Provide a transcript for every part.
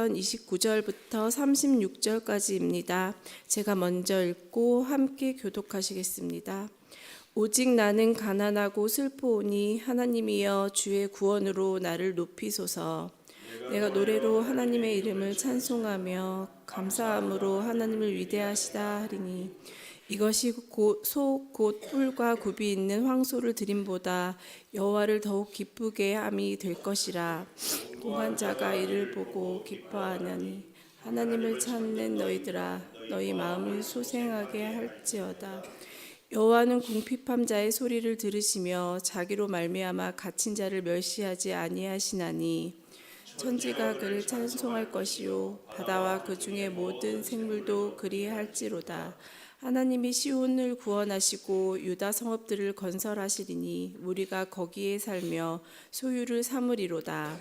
29절부터 36절까지입니다. 제가 먼저 읽고 함께 교독하시겠습니다. 오직 나는 가난하고 슬프오니 하나님이여 주의 구원으로 나를 높이소서. 내가 노래로 하나님의 이름을 찬송하며 감사함으로 하나님을 위대하시다 하리니 이것이 곧 뿔과 굽이 있는 황소를 드림보다 여호와를 더욱 기쁘게 함이 될 것이라. 동안자가 이를 보고 기뻐하나니 하나님을 찾는 너희들아 너희 마음을 소생하게 할지어다. 여호와는 궁핍한 자의 소리를 들으시며 자기로 말미암아 갇힌 자를 멸시하지 아니하시나니 천지가 그를 찬송할 것이요 바다와 그 중에 모든 생물도 그리할지로다. 하나님이 시온을 구원하시고 유다 성읍들을 건설하시리니 우리가 거기에 살며 소유를 삼으리로다.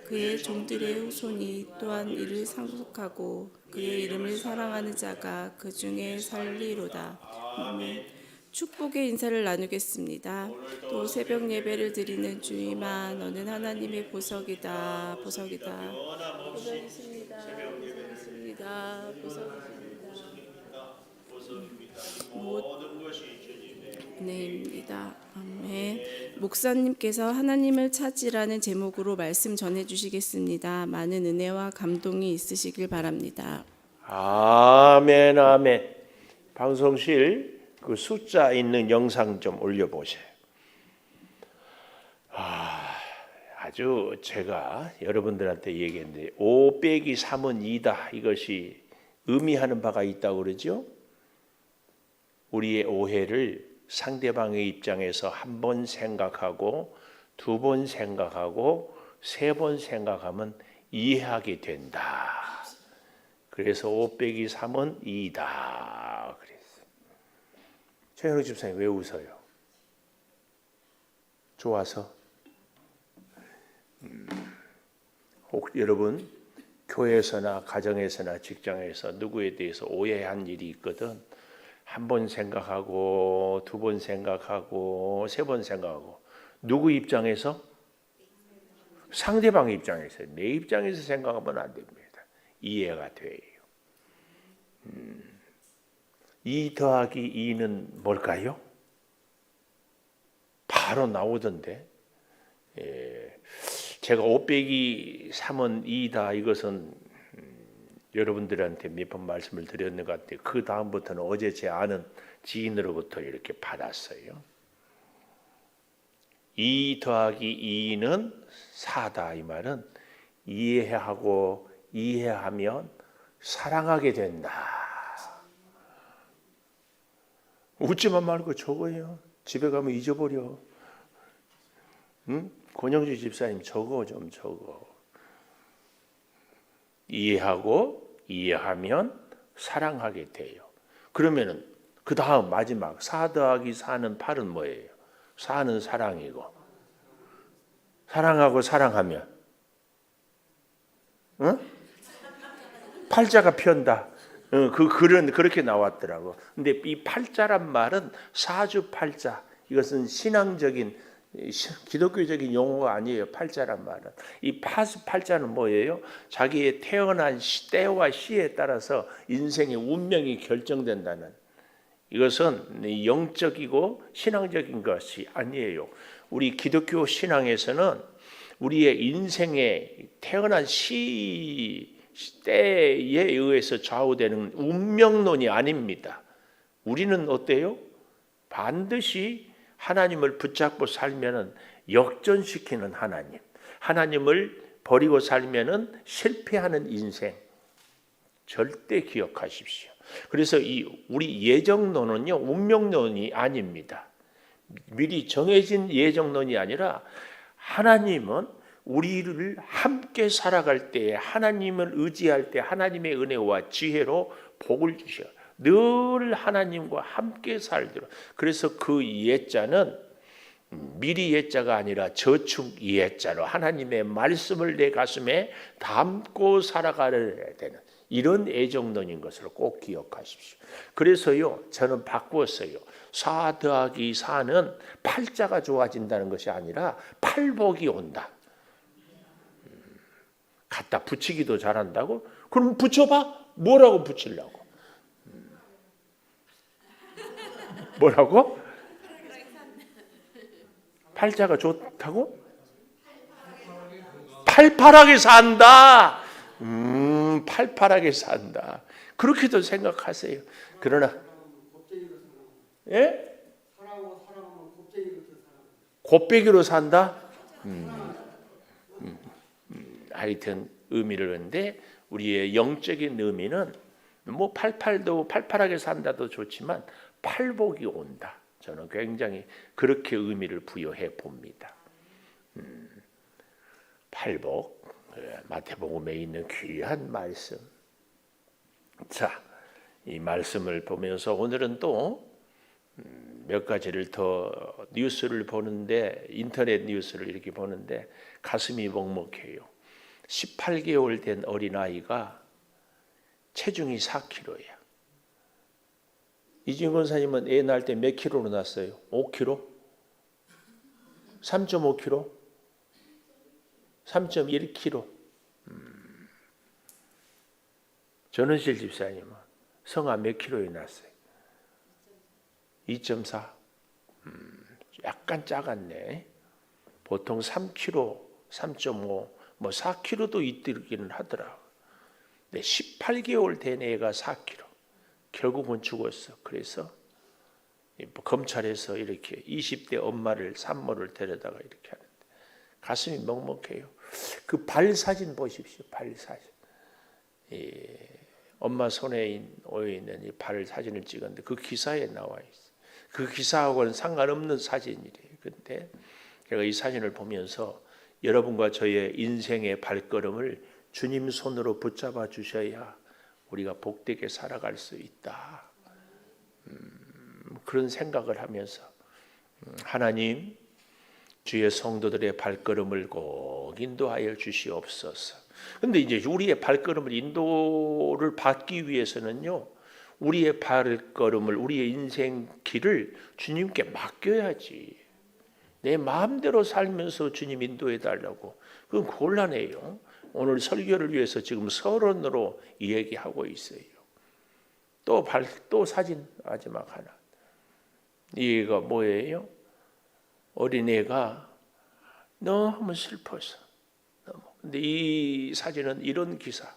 그의 종들의 후손이 또한 이를 상속하고 그의 이름을 사랑하는 자가 그 중에 살리로다. 아멘. 축복의 인사를 나누겠습니다. 또 새벽 예배를 드리는 주님아 너는 하나님의 보석이다. 보석이다. 보석이십니다. 보석이십니다. 모든 것이 주님의 은혜입니다. 아멘. 목사님께서 하나님을 찾으라는 제목으로 말씀 전해주시겠습니다. 많은 은혜와 감동이 있으시길 바랍니다. 아멘 아멘. 방송실 그 숫자 있는 영상 좀 올려보세요. 아주 제가 여러분들한테 얘기했는데 5 빼기 3은 2다 이것이 의미하는 바가 있다고 그러죠. 우리의 오해를 상대방의 입장에서 한 번 생각하고 두 번 생각하고 세 번 생각하면 이해하게 된다. 그래서 5 빼기 3은 2다 그랬어요. 최현우 집사님 왜 웃어요? 좋아서? 혹 여러분 교회에서나 가정에서나 직장에서 누구에 대해서 오해한 일이 있거든. 한 번 생각하고 두 번 생각하고 세 번 생각하고 누구 입장에서? 상대방 입장에서. 내 입장에서 생각하면 안 됩니다. 이해가 돼요. 2 더하기 2는 뭘까요? 바로 나오던데. 제가 5 빼기 3은 2다 이것은 여러분들한테 몇 번 말씀을 드렸는 것 같아요. 그 다음부터는 어제 제 아는 지인으로부터 이렇게 받았어요. 2 더하기 2는 4다 이 말은 이해하고 이해하면 사랑하게 된다. 웃지만 말고 적어요. 집에 가면 잊어버려. 응? 권영주 집사님 적어 좀 적어. 이해하고 이해하면 사랑하게 돼요. 그러면은 그 다음 마지막 4 더하기 4는 8은 뭐예요? 4는 사랑이고 사랑하고 사랑하면 응? 팔자가 편다. 그 글은 그렇게 나왔더라고. 근데 이 팔자란 말은 사주팔자 이것은 신앙적인 기독교적인 용어가 아니에요. 팔자란 말은. 이 팔자는 뭐예요? 자기의 태어난 때와 시에 따라서 인생의 운명이 결정된다는, 이것은 영적이고 신앙적인 것이 아니에요. 우리 기독교 신앙에서는 우리의 인생의 태어난 때에 의해서 좌우되는 운명론이 아닙니다. 우리는 어때요? 반드시 하나님을 붙잡고 살면은 역전시키는 하나님, 하나님을 버리고 살면은 실패하는 인생, 절대 기억하십시오. 그래서 우리 예정론은요 운명론이 아닙니다. 미리 정해진 예정론이 아니라 하나님은 우리를 함께 살아갈 때에 하나님을 의지할 때 하나님의 은혜와 지혜로 복을 주셔. 늘 하나님과 함께 살도록. 그래서 그 예자는 미리 예자가 아니라 저축 예자로 하나님의 말씀을 내 가슴에 담고 살아가야 되는 이런 애정론인 것을 꼭 기억하십시오. 그래서요 저는 바꾸었어요. 4 더하기 4는 팔자가 좋아진다는 것이 아니라 팔복이 온다. 갖다 붙이기도 잘한다고? 그럼 붙여봐. 뭐라고 붙이려고? 뭐라고? 팔자가 좋다고? 팔팔하게 산다. 팔팔하게 산다. 그렇게도 생각하세요. 그러나 예? 곱빼기로 산다? 하여튼 의미를 하는데 우리의 영적인 의미는 뭐 팔팔하게 산다도 좋지만 팔복이 온다. 저는 굉장히 그렇게 의미를 부여해 봅니다. 팔복, 마태복음에 있는 귀한 말씀. 자, 이 말씀을 보면서 오늘은 또 몇 가지를 더 뉴스를 보는데, 인터넷 뉴스를 이렇게 보는데 가슴이 먹먹해요. 18개월 된 어린아이가 체중이 4kg야. 이진근 권사님은 애 낳을 때 몇 킬로로 낳았어요? 5kg? 3.5kg? 3.1kg? 전은실 집사님은 성아 몇 킬로에 낳았어요? 2.4? 약간 작았네. 보통 3kg, 3.5, 뭐 4kg도 있기는 하더라. 근데 18개월 된 애가 4kg. 결국은 죽었어. 그래서 검찰에서 이렇게 20대 엄마를 산모를 데려다가 이렇게 하는데 가슴이 먹먹해요. 그 발 사진 보십시오. 발 사진. 엄마 손에 놓여 있는 이 발 사진을 찍었는데 그 기사에 나와 있어. 그 기사하고는 상관없는 사진이래요. 근데 제가 이 사진을 보면서 여러분과 저의 인생의 발걸음을 주님 손으로 붙잡아 주셔야 우리가 복되게 살아갈 수 있다. 그런 생각을 하면서 하나님 주의 성도들의 발걸음을 꼭 인도하여 주시옵소서. 근데 이제 우리의 발걸음을 인도를 받기 위해서는요, 우리의 발걸음을, 우리의 인생 길을 주님께 맡겨야지. 내 마음대로 살면서 주님 인도해 달라고. 그건 곤란해요. 오늘 설교를 위해서 지금 서론으로 이야기하고 있어요. 또 사진 마지막 하나. 이가 뭐예요? 어린애가 너무 슬퍼서. 근데 이 사진은 이런 기사.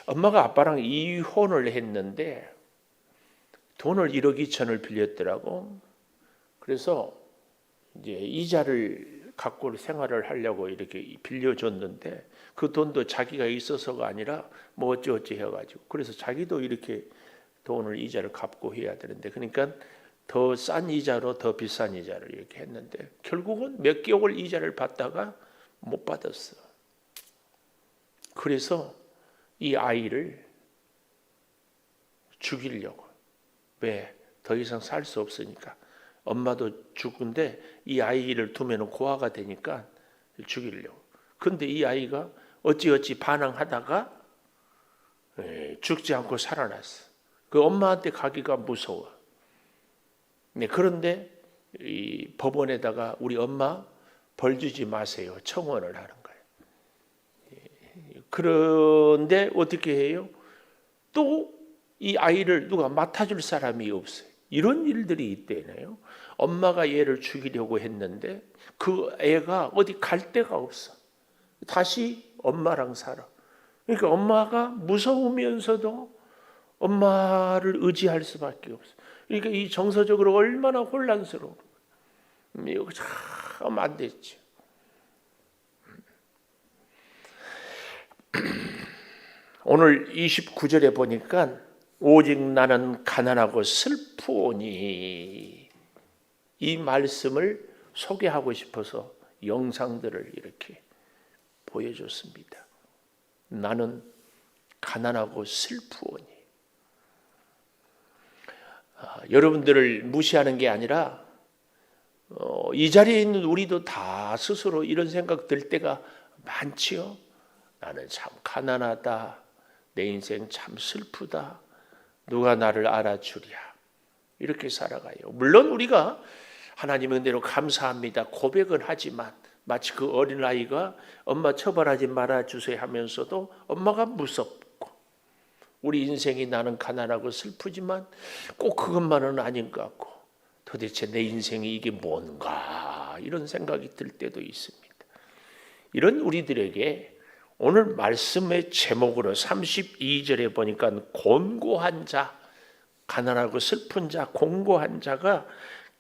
엄마가 아빠랑 이혼을 했는데 돈을 1억 2천을 빌렸더라고. 그래서 이제 이자를 갖고 생활을 하려고 이렇게 빌려줬는데 그 돈도 자기가 있어서가 아니라 뭐 어찌어찌 해가지고 그래서 자기도 이렇게 돈을 이자를 갚고 해야 되는데 그러니까 더 싼 이자로 더 비싼 이자를 이렇게 했는데 결국은 몇 개월 이자를 받다가 못 받았어. 그래서 이 아이를 죽이려고. 왜? 더 이상 살 수 없으니까. 엄마도 죽은데 이 아이를 두면 고아가 되니까 죽이려고. 근데 이 아이가 어찌어찌 반항하다가 죽지 않고 살아났어. 그 엄마한테 가기가 무서워. 그런데 이 법원에다가 우리 엄마 벌 주지 마세요. 청원을 하는 거예요. 그런데 어떻게 해요? 또 이 아이를 누가 맡아줄 사람이 없어요. 이런 일들이 있대네요. 엄마가 얘를 죽이려고 했는데 그 애가 어디 갈 데가 없어. 다시 엄마랑 살아. 그러니까 엄마가 무서우면서도 엄마를 의지할 수밖에 없어. 그러니까 이 정서적으로 얼마나 혼란스러워. 이거 참 안 됐지. 오늘 29절에 보니까 오직 나는 가난하고 슬프오니 이 말씀을 소개하고 싶어서 영상들을 이렇게 보여줬습니다. 나는 가난하고 슬프오니. 여러분들을 무시하는 게 아니라 이 자리에 있는 우리도 다 스스로 이런 생각 들 때가 많지요. 나는 참 가난하다. 내 인생 참 슬프다. 누가 나를 알아주랴. 이렇게 살아가요. 물론 우리가 하나님 은혜로 감사합니다. 고백은 하지만 마치 그 어린아이가 엄마 처벌하지 말아주세요 하면서도 엄마가 무섭고, 우리 인생이 나는 가난하고 슬프지만 꼭 그것만은 아닌 것 같고, 도대체 내 인생이 이게 뭔가 이런 생각이 들 때도 있습니다. 이런 우리들에게 오늘 말씀의 제목으로 32절에 보니까 곤고한 자, 가난하고 슬픈 자, 곤고한 자가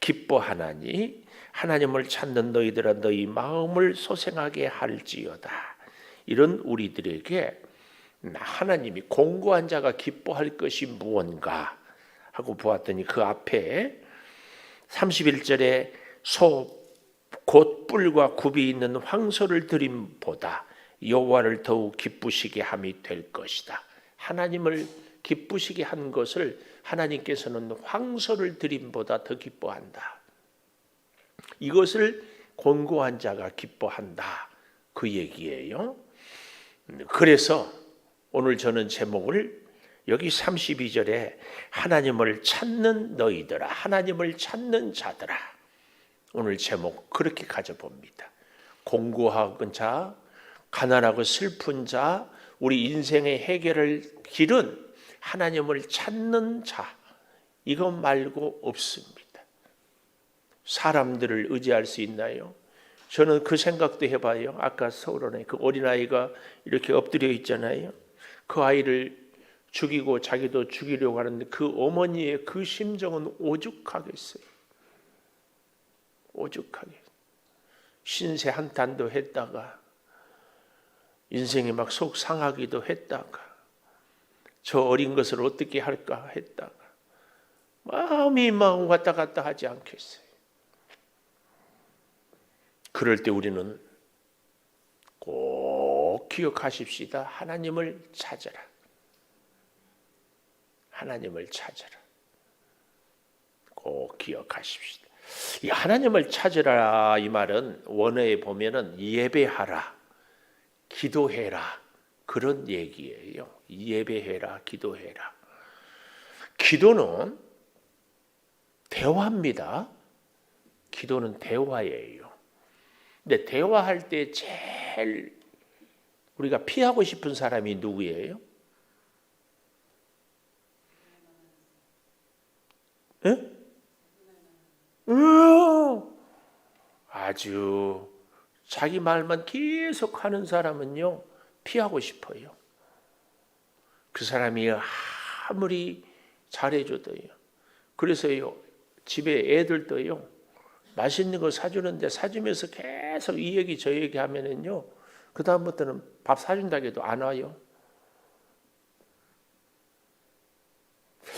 기뻐하나니 하나님을 찾는 너희들아 너희 마음을 소생하게 할지어다. 이런 우리들에게 하나님이 곤고한 자가 기뻐할 것이 무언가 하고 보았더니 그 앞에 31절에 소 곧 뿔과 굽이 있는 황소를 드림보다 여호와를 더욱 기쁘시게 함이 될 것이다. 하나님을 기쁘시게 한 것을 하나님께서는 황소를 드림보다 더 기뻐한다. 이것을 곤고한 자가 기뻐한다. 그 얘기예요. 그래서 오늘 저는 제목을 여기 32절에 하나님을 찾는 너희들아, 하나님을 찾는 자들아, 오늘 제목 그렇게 가져봅니다. 곤고한 자, 가난하고 슬픈 자, 우리 인생의 해결할 길은 하나님을 찾는 자, 이것 말고 없습니다. 사람들을 의지할 수 있나요? 저는 그 생각도 해봐요. 아까 서울원에 그 어린아이가 이렇게 엎드려 있잖아요. 그 아이를 죽이고 자기도 죽이려고 하는데 그 어머니의 그 심정은 오죽하겠어요. 오죽하게. 신세 한탄도 했다가 인생이 막 속 상하기도 했다가 저 어린 것을 어떻게 할까 했다가 마음이 막 왔다 갔다 하지 않겠어요. 그럴 때 우리는 꼭 기억하십시다. 하나님을 찾아라. 하나님을 찾아라. 꼭 기억하십시다. 이 하나님을 찾으라 이 말은 원어에 보면은 예배하라, 기도해라 그런 얘기예요. 예배해라, 기도해라. 기도는 대화입니다. 기도는 대화예요. 근데 대화할 때 제일 우리가 피하고 싶은 사람이 누구예요? 예? 아주 자기 말만 계속 하는 사람은요 피하고 싶어요. 그 사람이 아무리 잘해줘도요. 그래서요 집에 애들도요 맛있는 거 사주는데 사주면서 계속 이 얘기 저 얘기 하면은요 그 다음부터는 밥 사준다고 해도 안 와요.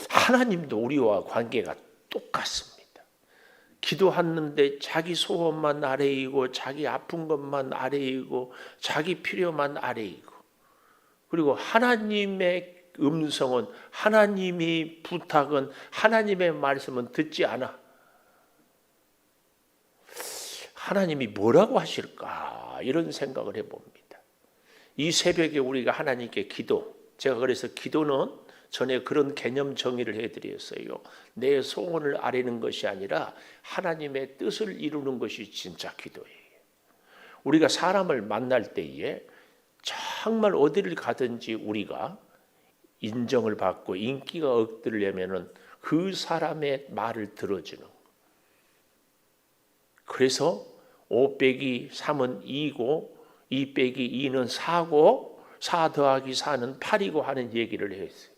하나님도 우리와 관계가 똑같습니다. 기도하는데 자기 소원만 아뢰이고 자기 아픈 것만 아뢰이고 자기 필요만 아뢰이고, 그리고 하나님의 음성은, 하나님이 부탁은, 하나님의 말씀은 듣지 않아. 하나님이 뭐라고 하실까 이런 생각을 해봅니다. 이 새벽에 우리가 하나님께 기도, 제가 그래서 기도는 전에 그런 개념 정의를 해드렸어요. 내 소원을 아뢰는 것이 아니라 하나님의 뜻을 이루는 것이 진짜 기도예요. 우리가 사람을 만날 때에 정말 어디를 가든지 우리가 인정을 받고 인기가 얻으려면은 그 사람의 말을 들어주는. 그래서 5 빼기 3은 2고 2 빼기 2는 4고 4 더하기 4는 8이고 하는 얘기를 했어요.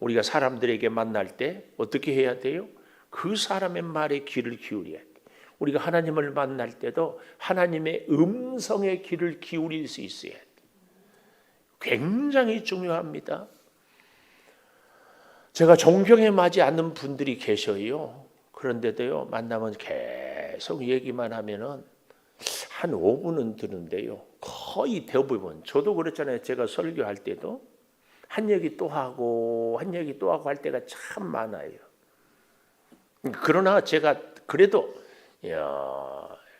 우리가 사람들에게 만날 때 어떻게 해야 돼요? 그 사람의 말에 귀를 기울여야 돼요. 우리가 하나님을 만날 때도 하나님의 음성에 귀를 기울일 수 있어야 돼요. 굉장히 중요합니다. 제가 존경에 맞지 않는 분들이 계셔요. 그런데도요 만나면 계속 얘기만 하면은 한 5분은 드는데요. 거의 대부분 저도 그렇잖아요. 제가 설교할 때도 한 얘기 또 하고 한 얘기 또 하고 할 때가 참 많아요. 그러나 제가 그래도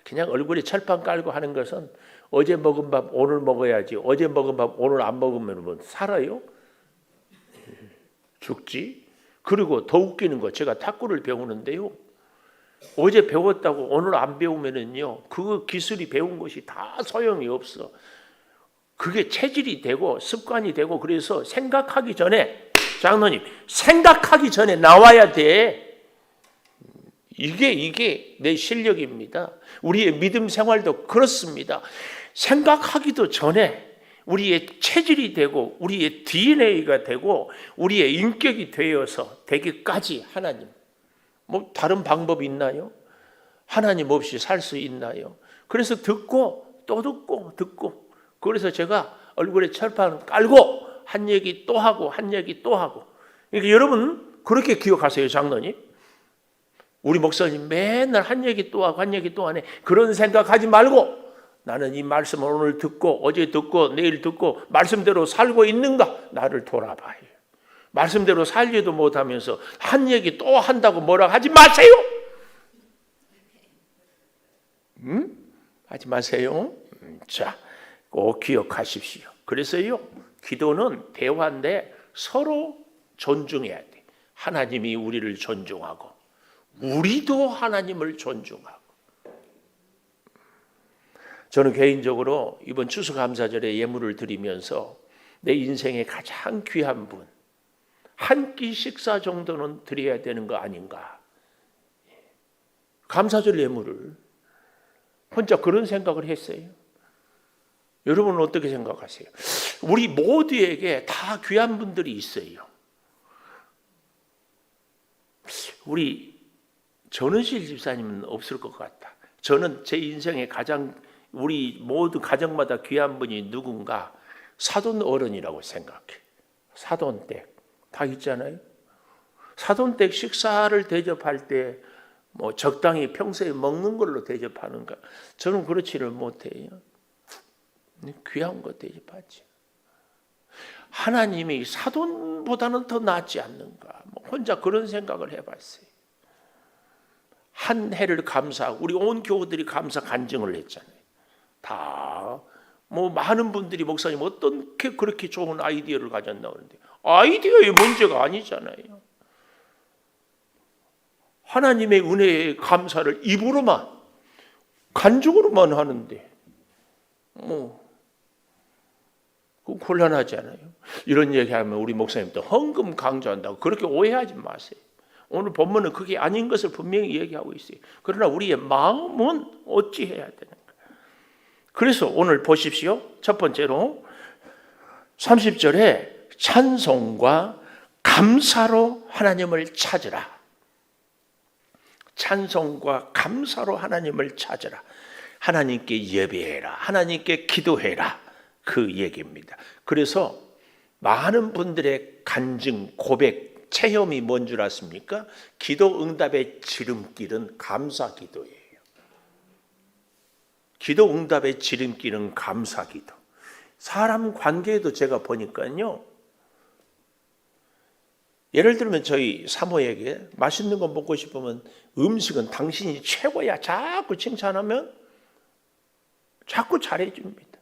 그냥 얼굴에 철판 깔고 하는 것은 어제 먹은 밥 오늘 먹어야지, 어제 먹은 밥 오늘 안 먹으면 뭐 살아요? 죽지. 그리고 더 웃기는 거, 제가 탁구를 배우는데요 어제 배웠다고 오늘 안 배우면은요, 그 기술이 배운 것이 다 소용이 없어. 그게 체질이 되고 습관이 되고, 그래서 생각하기 전에, 장로님, 생각하기 전에 나와야 돼. 이게 내 실력입니다. 우리의 믿음 생활도 그렇습니다. 생각하기도 전에 우리의 체질이 되고 우리의 DNA가 되고 우리의 인격이 되어서 되기까지 하나님, 뭐 다른 방법이 있나요? 하나님 없이 살 수 있나요? 그래서 듣고 또 듣고 그래서 제가 얼굴에 철판 깔고 한 얘기 또 하고 한 얘기 또 하고. 그러니까 여러분 그렇게 기억하세요. 장로님, 우리 목사님 맨날 한 얘기 또 하고 한 얘기 또 하네. 그런 생각하지 말고 나는 이 말씀을 오늘 듣고 어제 듣고 내일 듣고 말씀대로 살고 있는가? 나를 돌아봐요. 말씀대로 살지도 못하면서 한 얘기 또 한다고 뭐라 하지 마세요. 하지 마세요. 자, 꼭 기억하십시오. 그래서요, 기도는 대화인데 서로 존중해야 돼. 하나님이 우리를 존중하고 우리도 하나님을 존중하고. 저는 개인적으로 이번 추수감사절에 예물을 드리면서 내 인생에 가장 귀한 분, 한 끼 식사 정도는 드려야 되는 거 아닌가. 감사절 예물을 혼자 그런 생각을 했어요. 여러분은 어떻게 생각하세요? 우리 모두에게 다 귀한 분들이 있어요. 우리 전은실 집사님은 없을 것 같다. 저는 제 인생에 가장, 우리 모두 가정마다 귀한 분이 누군가, 사돈 어른이라고 생각해. 사돈댁 다 있잖아요. 사돈댁 식사를 대접할 때 뭐 적당히 평소에 먹는 걸로 대접하는가? 저는 그렇지를 못해요. 귀한 거 대접하지. 하나님이 사돈보다는 더 낫지 않는가? 뭐 혼자 그런 생각을 해봤어요. 한 해를 감사하고 우리 온 교우들이 감사 간증을 했잖아요. 다 뭐 많은 분들이 목사님 어떻게 그렇게 좋은 아이디어를 가졌나 그러는데, 아이디어의 문제가 아니잖아요. 하나님의 은혜에 감사를 입으로만 간증으로만 하는데 뭐 곤란하지 않아요? 이런 얘기하면 우리 목사님도 헌금 강조한다고 그렇게 오해하지 마세요. 오늘 본문은 그게 아닌 것을 분명히 얘기하고 있어요. 그러나 우리의 마음은 어찌해야 되는가? 그래서 오늘 보십시오. 첫 번째로 30절에 찬송과 감사로 하나님을 찾으라. 찬송과 감사로 하나님을 찾으라. 하나님께 예배해라. 하나님께 기도해라. 그 얘기입니다. 그래서 많은 분들의 간증, 고백, 체험이 뭔 줄 아십니까? 기도 응답의 지름길은 감사 기도예요. 기도 응답의 지름길은 감사 기도. 사람 관계에도 제가 보니까요, 예를 들면 저희 사모에게 맛있는 거 먹고 싶으면 음식은 당신이 최고야 자꾸 칭찬하면 자꾸 잘해줍니다.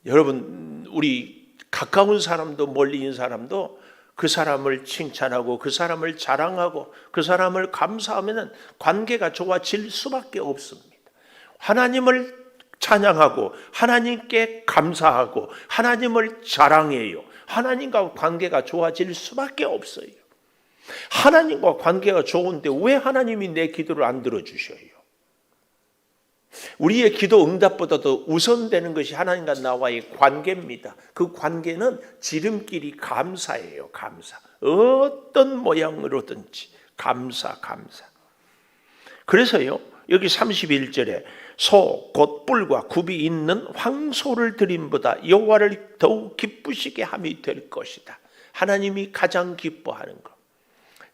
여러분, 우리 가까운 사람도 멀리 있는 사람도 그 사람을 칭찬하고 그 사람을 자랑하고 그 사람을 감사하면 관계가 좋아질 수밖에 없습니다. 하나님을 찬양하고 하나님께 감사하고 하나님을 자랑해요. 하나님과 관계가 좋아질 수밖에 없어요. 하나님과 관계가 좋은데 왜 하나님이 내 기도를 안 들어주셔요? 우리의 기도 응답보다도 우선되는 것이 하나님과 나와의 관계입니다. 그 관계는 지름길이 감사예요. 감사. 어떤 모양으로든지 감사. 그래서요, 여기 31절에 소 곧 뿔과 굽이 있는 황소를 드림보다 여호와를 더욱 기쁘시게 함이 될 것이다. 하나님이 가장 기뻐하는 것.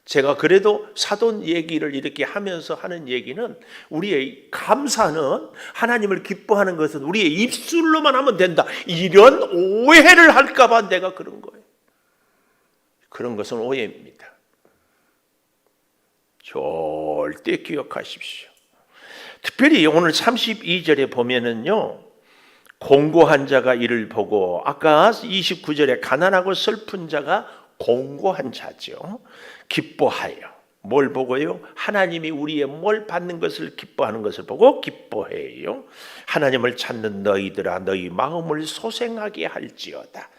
제가 그래도 사돈 얘기를 이렇게 하면서 하는 얘기는, 우리의 감사는 하나님을 기뻐하는 것은 우리의 입술로만 하면 된다, 이런 오해를 할까 봐 내가 그런 거예요. 그런 것은 오해입니다. 절대 기억하십시오. 특별히 오늘 32절에 보면은요, 공고한 자가 이를 보고, 아까 29절에 가난하고 슬픈 자가 공고한 자죠. 기뻐하여. 뭘 보고요? 하나님이 우리의 뭘 받는 것을 기뻐하는 것을 보고 기뻐해요. 하나님을 찾는 너희들아 너희 마음을 소생하게 할지어다.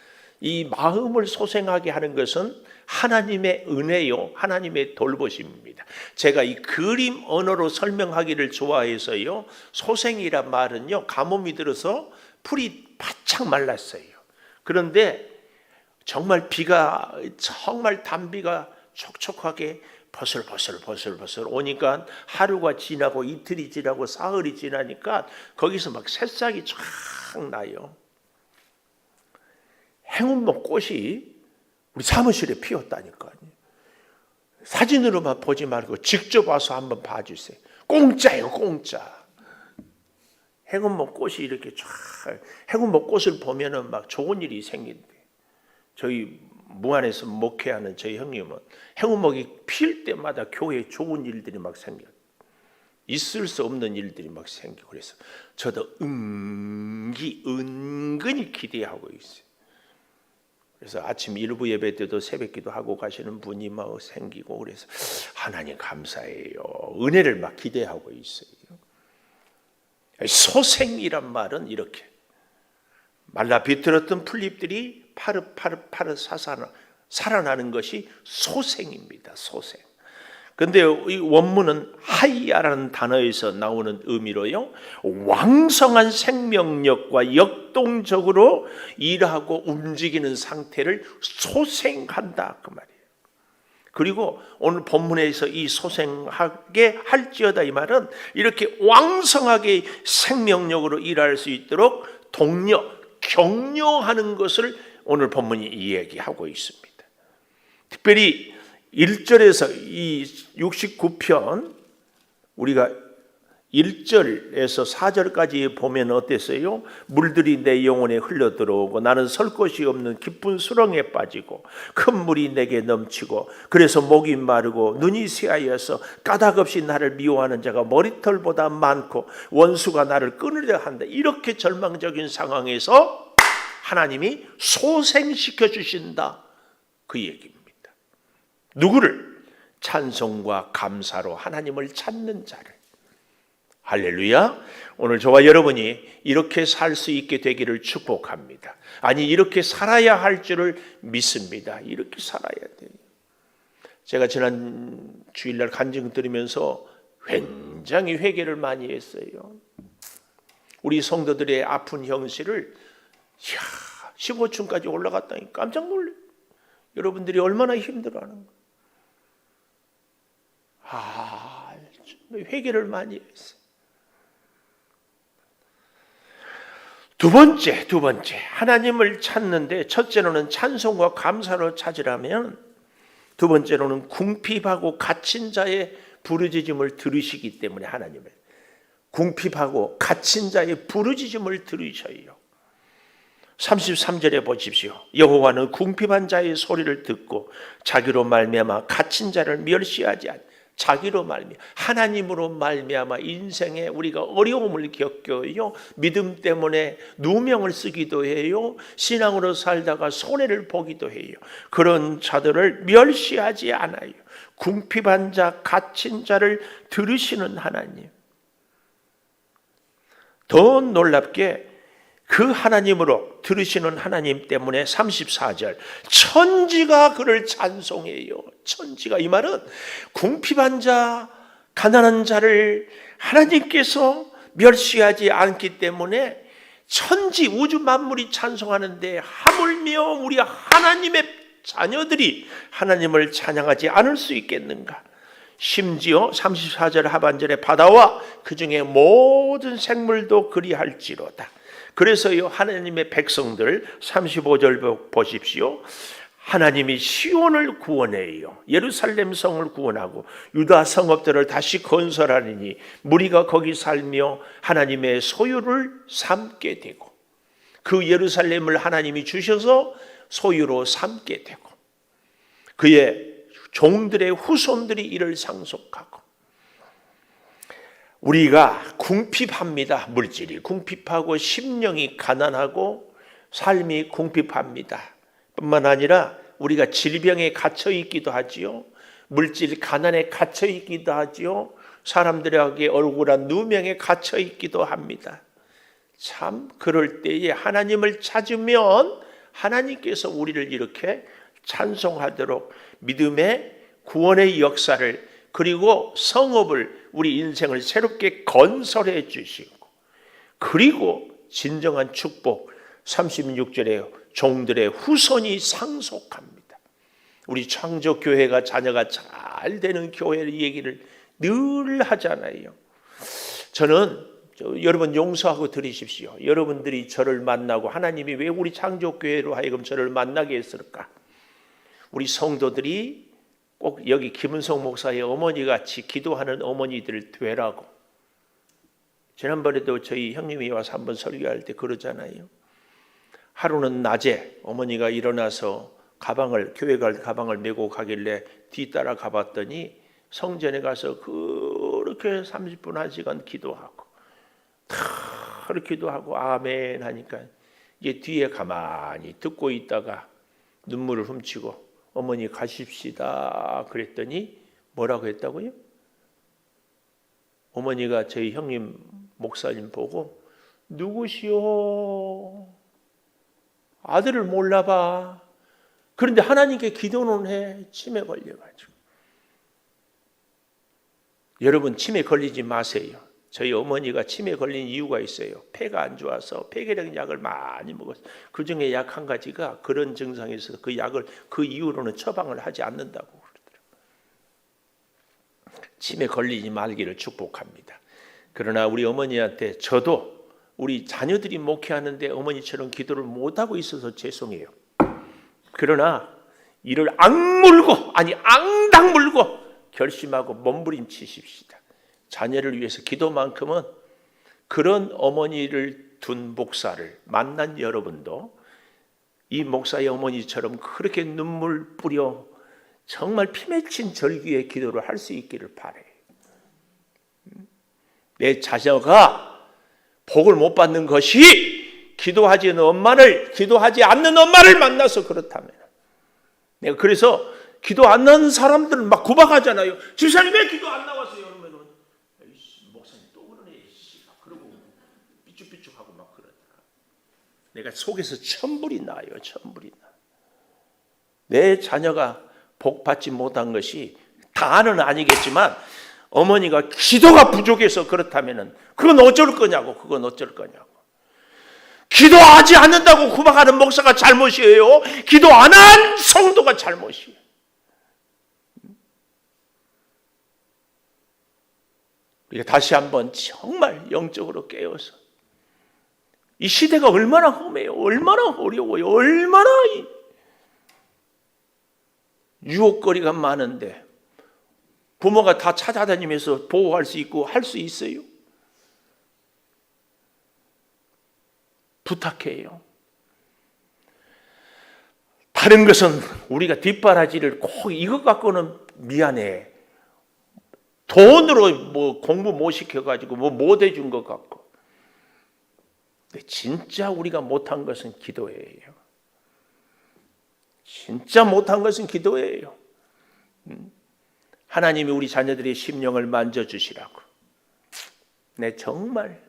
이 마음을 소생하게 하는 것은 하나님의 은혜요, 하나님의 돌보심입니다. 제가 이 그림 언어로 설명하기를 좋아해서요, 소생이란 말은요, 가뭄이 들어서 풀이 바짝 말랐어요. 그런데 정말 비가 정말 단비가 촉촉하게 버슬버슬 오니까 하루가 지나고 이틀이 지나고 사흘이 지나니까 거기서 막 새싹이 쫙 나요. 행운목 꽃이 우리 사무실에 피었다니까요. 사진으로만 보지 말고 직접 와서 한번 봐주세요. 공짜예요, 공짜. 행운목 꽃이 이렇게 쫙, 행운목 꽃을 보면은 막 좋은 일이 생긴대. 저희 무안에서 목회하는 저희 형님은 행운목이 필 때마다 교회에 좋은 일들이 막 생겨요. 있을 수 없는 일들이 막 생기고 그래서 저도 은근히 기대하고 있어요. 그래서 아침 일부 예배 때도 새벽기도 하고 가시는 분이 막 생기고 그래서 하나님 감사해요. 은혜를 막 기대하고 있어요. 소생이란 말은 이렇게 말라 비틀었던 풀잎들이 파릇파릇 살아나는 것이 소생입니다. 소생. 근데 이 원문은 하이야라는 단어에서 나오는 의미로요, 왕성한 생명력과 역동적으로 일하고 움직이는 상태를 소생한다 그 말이에요. 그리고 오늘 본문에서 이 소생하게 할지어다 이 말은 이렇게 왕성하게 생명력으로 일할 수 있도록 격려하는 것을 오늘 본문이 이야기하고 있습니다. 특별히 1절에서 이 69편 우리가 1절에서 4절까지 보면 어땠어요? 물들이 내 영혼에 흘러들어오고 나는 설 곳이 없는 깊은 수렁에 빠지고 큰 물이 내게 넘치고 그래서 목이 마르고 눈이 새하여서 까닭없이 나를 미워하는 자가 머리털보다 많고 원수가 나를 끊으려 한다. 이렇게 절망적인 상황에서 하나님이 소생시켜 주신다 그 얘기입니다. 누구를? 찬송과 감사로 하나님을 찾는 자를. 할렐루야. 오늘 저와 여러분이 이렇게 살 수 있게 되기를 축복합니다. 아니 이렇게 살아야 할 줄을 믿습니다. 이렇게 살아야 돼요. 제가 지난 주일날 간증 들으면서 굉장히 회개를 많이 했어요. 우리 성도들의 아픈 형실을 15층까지 올라갔다니 깜짝 놀래요. 여러분들이 얼마나 힘들어하는 거예요. 회개를 많이 했어요. 두 번째 하나님을 찾는데 첫째로는 찬송과 감사로 찾으라면 두 번째로는 궁핍하고 갇힌 자의 부르짖음을 들으시기 때문에 하나님을 궁핍하고 갇힌 자의 부르짖음을 들으셔요. 33절에 보십시오. 여호와는 궁핍한 자의 소리를 듣고 자기로 말미암아 갇힌 자를 멸시하지 않. 자기로 말미암아 하나님으로 말미암아 인생에 우리가 어려움을 겪어요. 믿음 때문에 누명을 쓰기도 해요. 신앙으로 살다가 손해를 보기도 해요. 그런 자들을 멸시하지 않아요. 궁핍한 자, 갇힌 자를 들으시는 하나님. 더 놀랍게 그 하나님으로 들으시는 하나님 때문에 34절 천지가 그를 찬송해요. 천지가 이 말은 궁핍한 자, 가난한 자를 하나님께서 멸시하지 않기 때문에 천지 우주 만물이 찬송하는데 하물며 우리 하나님의 자녀들이 하나님을 찬양하지 않을 수 있겠는가? 심지어 34절 하반절에 바다와 그 중에 모든 생물도 그리할지로다. 그래서요 하나님의 백성들 35절 보십시오. 하나님이 시온을 구원해요. 예루살렘 성을 구원하고 유다 성읍들을 다시 건설하리니 무리가 거기 살며 하나님의 소유를 삼게 되고 그 예루살렘을 하나님이 주셔서 소유로 삼게 되고 그의 종들의 후손들이 이를 상속하고 우리가 궁핍합니다. 물질이 궁핍하고 심령이 가난하고 삶이 궁핍합니다. 뿐만 아니라 우리가 질병에 갇혀 있기도 하지요. 물질 가난에 갇혀 있기도 하지요. 사람들에게 억울한 누명에 갇혀 있기도 합니다. 참 그럴 때에 하나님을 찾으면 하나님께서 우리를 이렇게 찬송하도록 믿음의 구원의 역사를 그리고 성업을 우리 인생을 새롭게 건설해 주시고 그리고 진정한 축복 36절에 종들의 후손이 상속합니다. 우리 창조교회가 자녀가 잘 되는 교회의 얘기를 늘 하잖아요. 저는 여러분 용서하고 들으십시오. 여러분들이 저를 만나고 하나님이 왜 우리 창조교회로 하여금 저를 만나게 했을까? 우리 성도들이 꼭 여기 김은성 목사의 어머니같이 기도하는 어머니들 되라고. 지난번에도 저희 형님이 와서 한번 설교할 때 그러잖아요. 하루는 낮에 어머니가 일어나서 교회 갈 가방을 메고 가길래 뒤따라 가봤더니 성전에 가서 그렇게 30분 1시간 기도하고 그렇게 기도하고 아멘 하니까 이제 뒤에 가만히 듣고 있다가 눈물을 훔치고 어머니 가십시다 그랬더니 뭐라고 했다고요? 어머니가 저희 형님 목사님 보고 누구시오? 아들을 몰라봐. 그런데 하나님께 기도는 해. 치매 걸려가지고. 여러분 치매 걸리지 마세요. 저희 어머니가 치매 걸린 이유가 있어요. 폐가 안 좋아서 폐결핵 약을 많이 먹었어요. 그중에 약 한 가지가 그런 증상이 있어서 그 약을 그 이후로는 처방을 하지 않는다고 그러더라고요. 치매 걸리지 말기를 축복합니다. 그러나 우리 어머니한테 저도 우리 자녀들이 목회하는데 어머니처럼 기도를 못하고 있어서 죄송해요. 그러나 이를 앙당 물고 결심하고 몸부림치십시다. 자녀를 위해서 기도만큼은 그런 어머니를 둔 목사를 만난 여러분도 이 목사의 어머니처럼 그렇게 눈물 뿌려 정말 피 맺힌 절기의 기도를 할 수 있기를 바라요. 내 자녀가 복을 못 받는 것이 기도하지 않는 엄마를 만나서 그렇다면 내가 그래서 기도 안 나는 사람들은 막 구박하잖아요. 집사님 왜 기도 안 나왔어요? 그러면은 목사님 또 그러네. 그러고 삐죽삐죽하고 막 그러다. 내가 속에서 천불이 나요. 내 자녀가 복 받지 못한 것이 다는 아니겠지만 어머니가 기도가 부족해서 그렇다면은 그건 어쩔 거냐고. 기도하지 않는다고 구박하는 목사가 잘못이에요. 기도 안 한 성도가 잘못이에요. 우리가 다시 한번 정말 영적으로 깨어서 이 시대가 얼마나 험해요. 얼마나 어려워요. 얼마나 유혹거리가 많은데 부모가 다 찾아다니면서 보호할 수 있고 할 수 있어요? 부탁해요. 다른 것은 우리가 뒷바라지를 꼭 이것 갖고는 미안해. 돈으로 뭐 공부 못 시켜가지고 뭐 못 해준 것 같고. 근데 진짜 우리가 못한 것은 기도예요. 진짜 못한 것은 기도예요. 하나님이 우리 자녀들의 심령을 만져주시라고. 네, 정말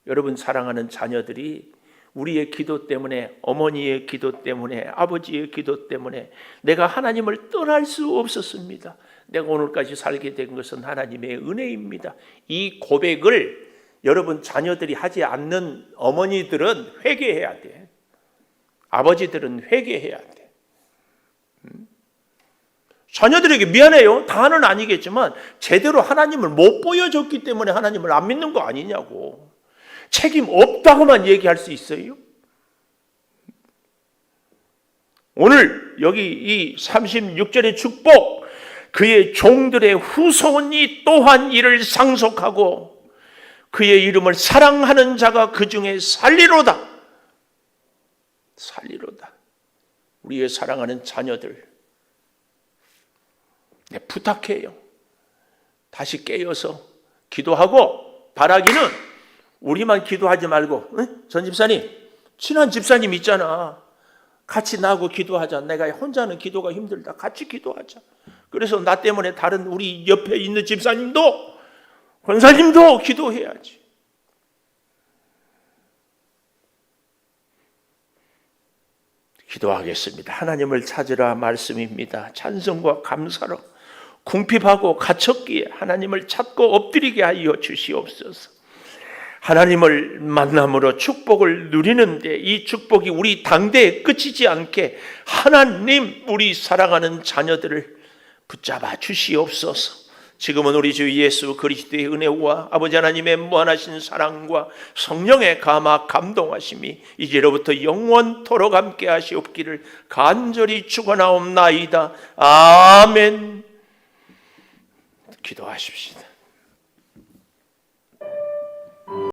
여러분 사랑하는 자녀들이 우리의 기도 때문에, 어머니의 기도 때문에, 아버지의 기도 때문에 내가 하나님을 떠날 수 없었습니다. 내가 오늘까지 살게 된 것은 하나님의 은혜입니다. 이 고백을 여러분 자녀들이 하지 않는 어머니들은 회개해야 돼. 아버지들은 회개해야 돼. 자녀들에게 미안해요. 다는 아니겠지만 제대로 하나님을 못 보여줬기 때문에 하나님을 안 믿는 거 아니냐고. 책임 없다고만 얘기할 수 있어요? 오늘 여기 이 36절의 축복, 그의 종들의 후손이 또한 이를 상속하고 그의 이름을 사랑하는 자가 그 중에 살리로다. 우리의 사랑하는 자녀들, 네, 부탁해요. 다시 깨어서 기도하고 바라기는 우리만 기도하지 말고, 응? 전 집사님, 친한 집사님 있잖아. 같이 나하고 기도하자. 내가 혼자는 기도가 힘들다. 같이 기도하자. 그래서 나 때문에 다른 우리 옆에 있는 집사님도 권사님도 기도해야지. 기도하겠습니다. 하나님을 찾으라 말씀입니다. 찬송과 감사로 궁핍하고 갇혔기에 하나님을 찾고 엎드리게 하여 주시옵소서. 하나님을 만남으로 축복을 누리는데 이 축복이 우리 당대에 끝이지 않게 하나님 우리 사랑하는 자녀들을 붙잡아 주시옵소서. 지금은 우리 주 예수 그리스도의 은혜와 아버지 하나님의 무한하신 사랑과 성령의 감화 감동하심이 이제로부터 영원토록 함께 하시옵기를 간절히 축원하옵나이다. 아멘. 기도하십시다.